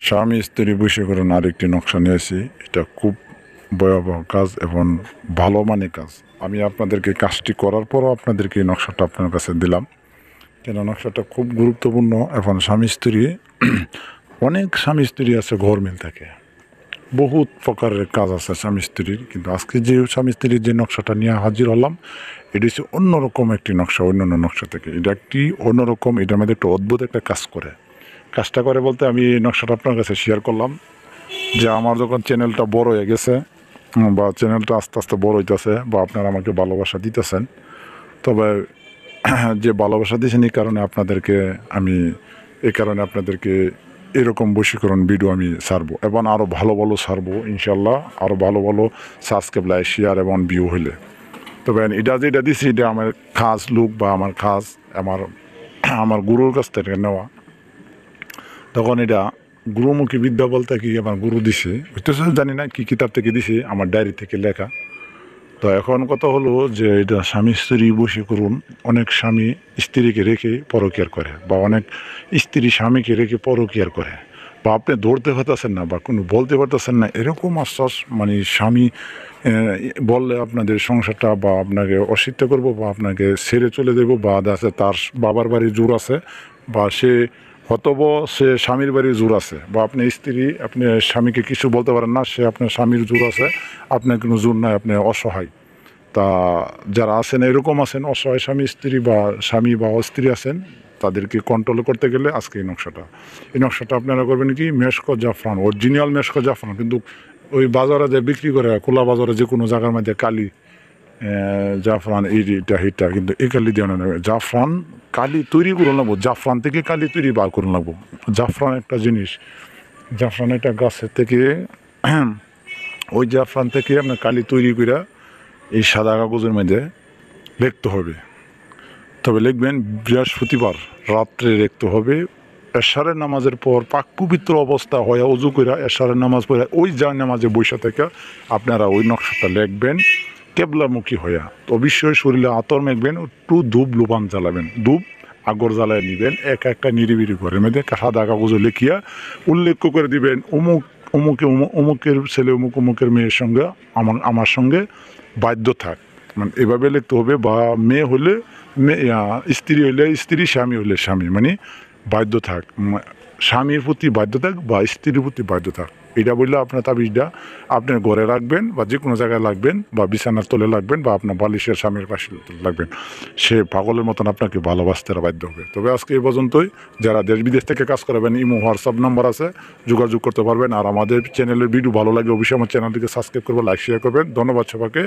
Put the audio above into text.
স্বামী স্ত্রী বশীকরণ আরেকটি নকশা নিয়েছি। এটা খুব ভয়াবহ কাজ এবং ভালো মানের কাজ। আমি আপনাদেরকে কাজটি করার পরও আপনাদেরকে এই নকশাটা আপনার কাছে দিলাম, কেন নকশাটা খুব গুরুত্বপূর্ণ। এখন স্বামী স্ত্রী অনেক স্বামী স্ত্রী আছে, ঘর মিল থাকে, বহুত প্রকারের কাজ আছে স্বামী স্ত্রীর। কিন্তু আজকে যে স্বামী স্ত্রীর যে নকশাটা নিয়ে হাজির হলাম, এটি হচ্ছে অন্যরকম একটি নকশা, অন্যান্য নকশা থেকে এটা একটি অন্যরকম। এটার মধ্যে একটা অদ্ভুত একটা কাজ করে। কাজটা করে বলতে আমি এই নকশাটা আপনার কাছে শেয়ার করলাম যে আমার যখন চ্যানেলটা বড় হয়ে গেছে, বা চ্যানেলটা আস্তে আস্তে বড় হইতেছে, বা আপনারা আমাকে ভালোবাসা দিতেছেন, তবে যে ভালোবাসা দিয়েছেন এই কারণে আপনাদেরকে আমি আপনাদেরকে এরকম বশীকরণ ভিডিও আমি ছাড়বো, এবং আরও ভালো ভালো ছাড়বো ইনশাল্লাহ। আরও ভালো ভালো সাবস্ক্রাইব, লাইক, শেয়ার এবং ভিউ হইলে। তবে এটা যেটা দিছি এটা আমার খাস লুক, বা আমার খাস আমার আমার গুরুর কাছ থেকে নেওয়া। তখন এটা গুরুমুখী বিদ্যা বলতে কি আমার গুরু দিছে, হইতেছে জানি না কি কিতাব থেকে দিছে, আমার ডায়েরি থেকে লেখা। তো এখন কথা হলো যে এটা স্বামী স্ত্রী বশীকরণ। অনেক স্বামী স্ত্রীকে রেখে পরকিয়ার করে, বা অনেক স্ত্রী স্বামীকে রেখে পরকিয়ার করে, বা আপনি ধরতে পারতেছেন না বা কোনো বলতে পারতেছেন না, এরকম আশ্বাস মানে স্বামী বললে আপনাদের সংসারটা বা আপনাকে অস্বীকার করবো, বা আপনাকে ছেড়ে চলে দেবো, বা আছে তার বাবার বাড়ি জোর আছে, বা সে হতব সে স্বামীর বাড়ির জোর আছে, বা আপনি স্ত্রী আপনি স্বামীকে কিছু বলতে পারেন না, সে আপনার স্বামীর জোর আছে, আপনার কোনো জোর নাই, আপনি অসহায়। তা যারা আছেন এরকম আছেন অসহায় স্বামী স্ত্রী, বা স্বামী বা স্ত্রী আছেন, তাদেরকে কন্ট্রোল করতে গেলে আজকে এই নকশাটা আপনারা করবেন কি, মেশকো জাফরান, অরিজিনাল মেশকো জাফরান। কিন্তু ওই বাজারে যে বিক্রি করে, খোলা বাজারে যে কোনো জায়গার মধ্যে কালি জাফরান এইটা হিটা, কিন্তু এই কালি দিয়ে না, জাফরান কালি তৈরি করুন লাগবো, জাফরান থেকে কালি তৈরি বার করুন লাগবো। জাফরান একটা জিনিস, জাফরান একটা গাছের থেকে ওই জাফরান থেকে আপনার কালি তৈরি করে এই সাদা কাগজের মধ্যে লিখতে হবে। তবে লিখবেন বৃহস্পতিবার রাত্রে লিখতে হবে। এশারের নামাজের পর পাক পবিত্র অবস্থা হয়ে অজু করে এশারের নামাজ পড়ে ওই যা নামাজে বসে থেকে আপনারা ওই নকশাটা লিখবেন কেবলামুখী হইয়া। অবশ্যই শরীরে আতর মেখবেন, একটু ধূপ লুবান জ্বালাবেন, ধূপ আগর জ্বালায় নেবেন, একটা নিরিবিরি ঘরের মধ্যে সাদা কাগজে লিখিয়া উল্লেখ করে দিবেন, অমুকের ছেলে অমুকের মেয়ের সঙ্গে আমার সঙ্গে বাধ্য থাক, মানে এভাবে লিখতে হবে। বা মেয়ে হলে স্ত্রী হইলে স্ত্রী, স্বামী হইলে স্বামী, মানে বাধ্য থাক, স্বামীর প্রতি বাধ্য থাক বা স্ত্রীর প্রতি বাধ্য থাক। এটা বললে আপনার তাবিজটা আপনার ঘরে রাখবেন, বা যে কোনো জায়গায় রাখবেন, বা বিছানার তলে রাখবেন, বা আপনার বালিশের স্বামীর পাশে রাখবেন। সে পাগলের মতন আপনাকে ভালোবাসতে বাধ্য হবে। তবে আজকে এই পর্যন্তই। যারা দেশ বিদেশ থেকে কাজ করাবেন, ইমো হোয়াটসঅ্যাপ নাম্বার আছে, যোগাযোগ করতে পারবেন। আর আমাদের চ্যানেলের ভিডিও ভালো লাগে অবশ্যই আমার চ্যানেলটিকে সাবস্ক্রাইব করবেন, লাইক শেয়ার করবেন। ধন্যবাদ সবাইকে।